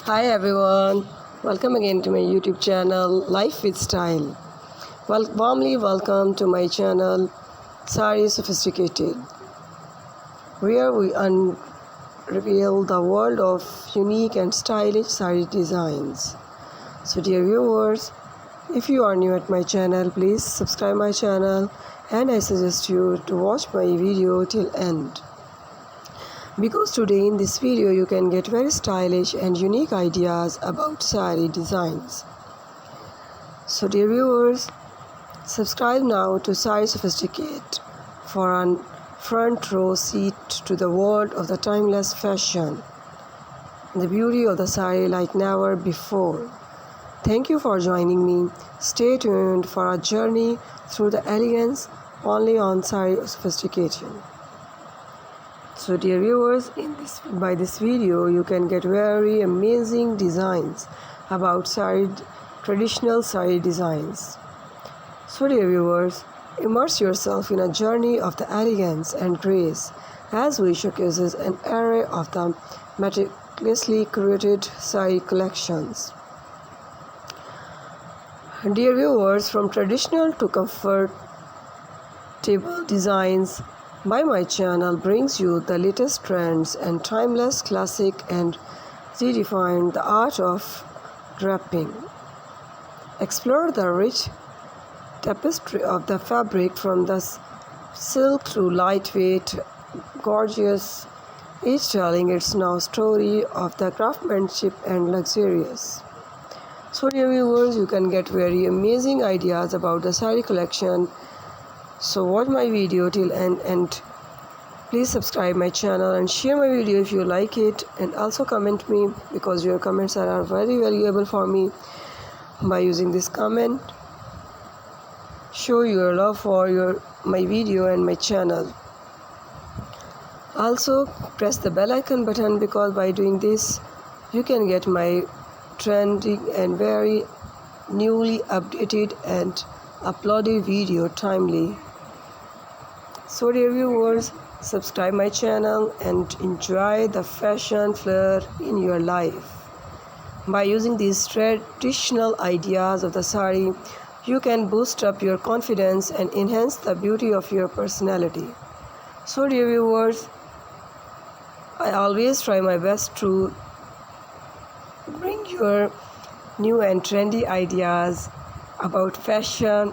Hi everyone, welcome again to my YouTube channel Life with Style. Warmly welcome to my channel SareeSophisticate, where we unravel the world of unique and stylish saree designs. So dear viewers, if you are new at my channel, please subscribe my channel and I suggest you to watch my video till end. Because today in this video you can get very stylish and unique ideas about saree designs. So dear viewers, subscribe now to SareeSophisticate for a front row seat to the world of the timeless fashion, the beauty of the saree like never before. Thank you for joining me. Stay tuned for a journey through the elegance only on SareeSophisticate. So dear viewers, by this video you can get very amazing designs about traditional saree designs. So dear viewers, immerse yourself in a journey of the elegance and grace as we showcases an array of the meticulously curated saree collections. Dear viewers, from traditional to comfortable designs, my channel brings you the latest trends and timeless classic and redefine the art of draping. Explore the rich tapestry of the fabric from the silk to lightweight, gorgeous, each telling its now story of the craftsmanship and luxurious. So dear viewers, you can get very amazing ideas about the saree collection. So watch my video till end and please subscribe my channel and share my video if you like it, and also comment me because your comments are very valuable for me. By using this comment, show your love for my video and my channel. Also press the bell icon button because by doing this you can get my trending and very newly updated and uploaded video timely. So dear viewers, subscribe my channel and enjoy the fashion flair in your life. By using these traditional ideas of the saree, you can boost up your confidence and enhance the beauty of your personality. So dear viewers, I always try my best to bring your new and trendy ideas about fashion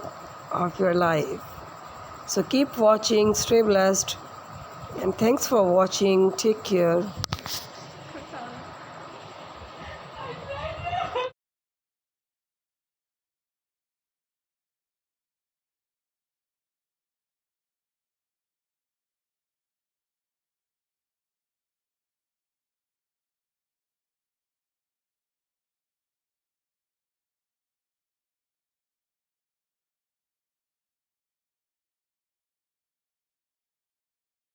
of your life. So keep watching, stay blessed, and thanks for watching. Take care.